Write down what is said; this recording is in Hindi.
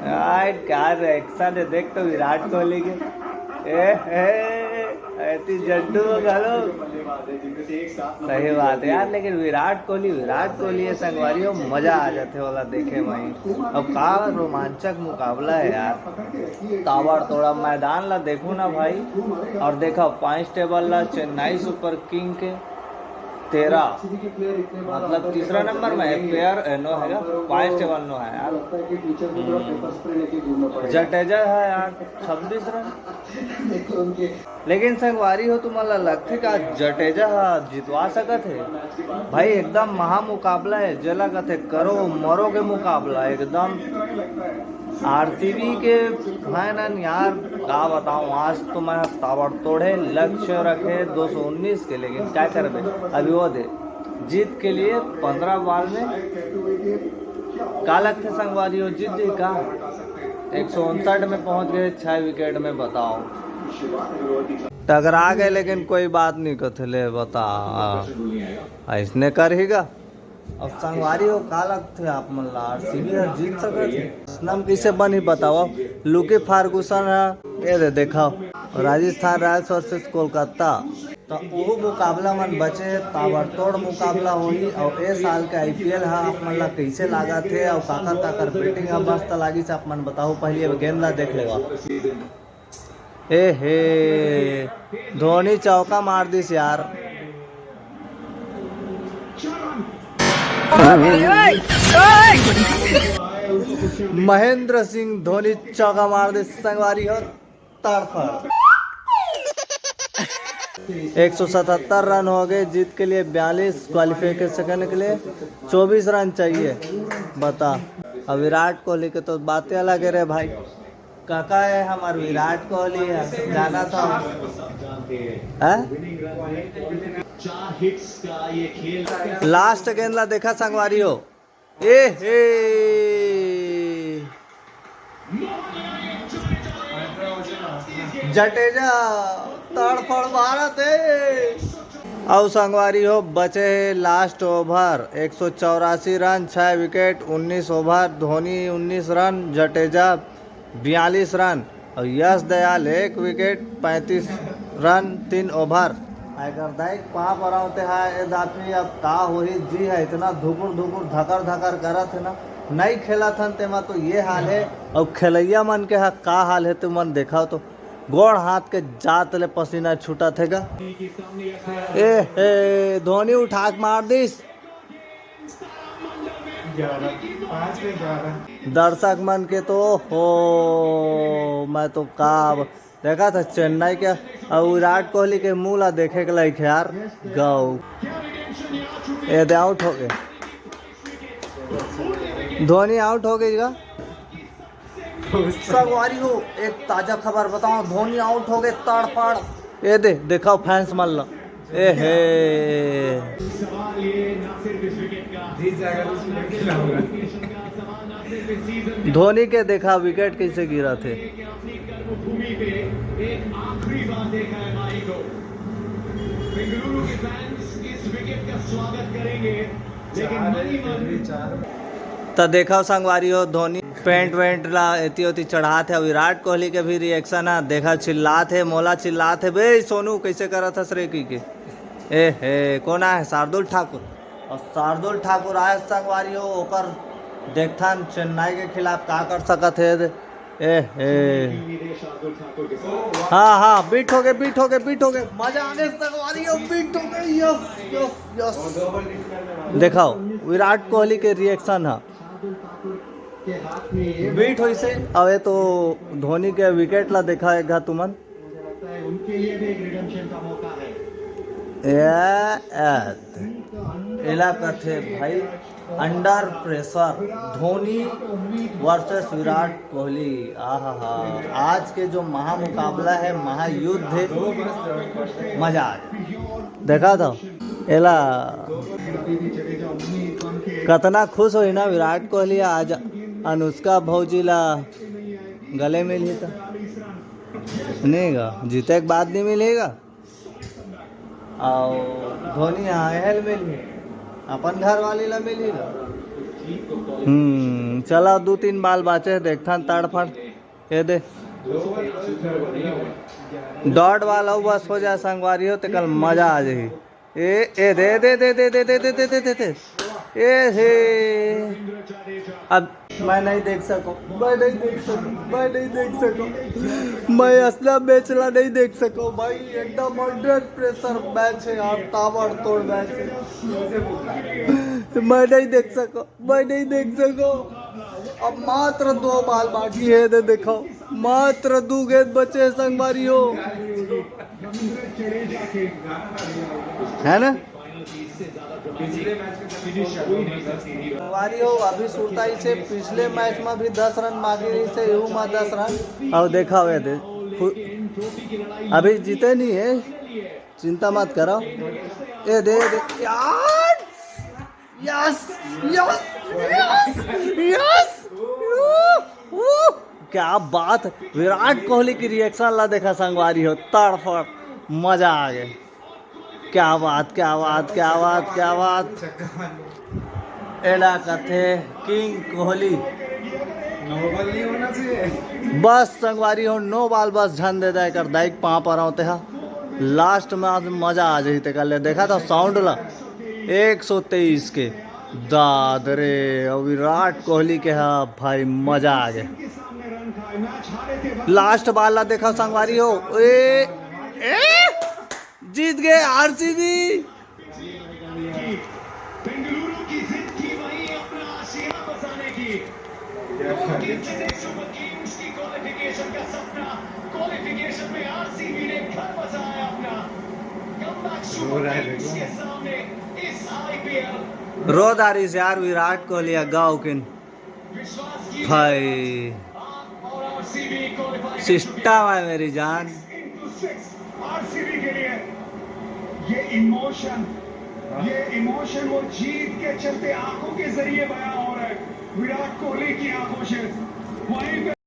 यार क्या रिएक्शन है, देख तो विराट कोहली के। ऐसी जड्डू घरो। सही बात है यार, लेकिन विराट कोहली है संगवारी हो, मजा आ जाते वाला देखे वहीं। अब का रोमांचक मुकाबला है यार, ताबड़ तोड़ा मैदान ला देखो ना भाई। और देखा पॉइंट टेबल ला चेन्नई सुपर किंग के 13, मतलब तीसरा नंबर में है। पेयर नो है, पॉइंट टेबल नो है यार। जडेजा है यार 26 रन। लेकिन संगवारी हो तुम्हारा लगते का जडेजा जितवा सकत है भाई। एकदम महा मुकाबला है, जे लगत है करो मरो के मुकाबला एकदम। आरसीबी के फैन यार क्या बताऊं, आज तो मैं ताबड़तोड़े लक्ष्य रखे 219 के, लेकिन क्या कर अभी वो दे जीत के लिए 15 बॉल में का लगते संगवारी हो जीत जी का 159 में पहुंच गए 6 विकेट में। बताओ टकरा गए, लेकिन कोई बात नहीं कथले बता इसने कर ही गा। अब संगवारी हो का लगते आप मन ला आरसीबी जीत सकत नाम किसे बनी बताओ। लुकी फार्गूसन है ये देखा, राजस्थान रॉयल्स वर्सेस कोलकाता, तो वो मुकाबला मन बचे ताबड़तोड़ मुकाबला हुई। और ए साल के आईपीएल है आप मन ला कैसे लागा थे और काकर काकर बेटिंग मस्त लागी से आप मन बताओ। पहले गेम ला देख लेगा। ए हे धोनी चौका मार दिस यार। महेंद्र सिंह धोनी चौका मार दे संगवारी हो तड़फड़। 177 रन हो गए जीत के लिए, 42 क्वालिफिकेशन के लिए 24 रन चाहिए। बता अब विराट कोहली के तो बातें अलग है रे भाई। काका है हमारे विराट कोहली है, जाना था लास्ट गेंद ला देखा संगवारी हो। ए हे जडेजा तड़फड़ भारत है। और संगवारी हो बचे last over 184 run 6 wicket 19 over. Dhoni 19 run, Jadeja 42 run और यश दयाल 1 विकेट 35 रन 3 ओवर। अगर दाइक वहाँ पर आते हैं दाफी अब का हो ही जी है, इतना धुकुर धुकुर धकर धकर करत है ना, नहीं खेला था तेमा तो ये हाल है। और खेलैया मन के का हाल है तो मन देखा तो गोड़ हाथ के जात ले पसीना छूटा थेगा। ए धोनी उठा के मार दिस। 11 दर्शक मन के तो हो मैं तो का देखा था चेन्नई के और विराट कोहली के मुँह ला देखे के लायक यार। गौ ये आउट हो गए, धोनी आउट हो गई। संगवारी हो एक ताजा खबर बताओ, धोनी आउट हो गए तड़फड़। ये देखो फैंस मान लो। ए हे धोनी के देखा विकेट कैसे गिरा थे। तो देखा संगवारी हो धोनी पेंट वेंट ला एती ओती चढ़ा थे। विराट कोहली के भी रिएक्शन है देखा, चिल्ला थे मोला चिल्ला थे बे सोनू कैसे करा था श्रे की के। ए हे कौन है शार्दुल ठाकुर, और शार्दुल ठाकुर आए संगवारी हो ओकर देखथन चेन्नई के खिलाफ का कर सकत है। ए हे हाँ हाँ बीट हो गए मजा आने संगवारी हो बीट हो गए। यस यस यस देखाओ विराट कोहली के रिएक्शन है बीट हुई से। अब ये तो धोनी के विकेट ला देखाएगा तुमन। उनके लिए भी एक रिडेम्पशन का मौका है। इलाका थे भाई under pressure Dhoni versus Virat Kohli. आहा आज के जो महामुकाबला है, महायुद्ध है, मजा आ देखा था। एला कितना खुश हुई ना विराट कोहली आज अनुष्का भौजी ला गले मिली था नहीं गा, जीते के बाद नहीं मिलेगा। और धोनी हेल मिली अपन घर वाली ला मिली गा। चला 2-3 बाल बाचे देखता तड़फड़ ये दे डॉट वाला बस हो जाए संगवारी हो तो कल मजा आ जाए ए दे दे दे दे दे दे दे दे दे दे ए हे अब मैं नहीं देख सकूं मैं नहीं देख सकूं मैं नहीं देख सकूं मैं असला मैचला नहीं देख सकूं भाई एकदम अंडर प्रेशर मैच है यार ताबड़तोड़ मैच है मैं नहीं देख सकूं मैं नहीं देख सकूं अब मात्र 2 बाल बाकी है दे देखो मात्र 2 गेंद बचे संगवारी हो है ना संगवारी हो अभी सुरताई से पिछले मैच में भी 10 रन मांगी रही से यू में 10 रन अब देखा हुए थे अभी जीते नहीं है चिंता मत करो ये दे यार यस यस यस क्या बात विराट कोहली की रिएक्शन ला देखा संगवारी हो तड़फड़ मजा आ गया क्या बात क्या बात क्या बात क्या बात एडा कथे किंग कोहली नो बॉल नहीं होना चाहिए बस संगवारी हो 9 बाल बस झन दे दे कर दाइक पा पर होते हा लास्ट में आज मजा आ जाती कल देखा था साउंड ला 123 के दादरे और विराट कोहली के हा भाई मजा आ गया लास्ट बाल देखा संगवारी हो ए जीत गए आरसीबी बेंगलुरु की जिद की वही अपना आशिया बसाने की सुपर किंग्स की क्वालिफिकेशन का सपना क्वालिफिकेशन में आरसीबी ने घर बसाया अपना कमबैक सुपर किंग्स के सामने इस आईपीएल रोदारी से यार विराट कोहली गाँव किन विश्वास की भाई और आरसीबी क्वालिफाई सिस्टम है मेरी जान आरसीबी के लिए ये इमोशन वो जीत के चलते आंखों के जरिए बयां हो रहा है विराट कोहली की आंखों से वहीं पे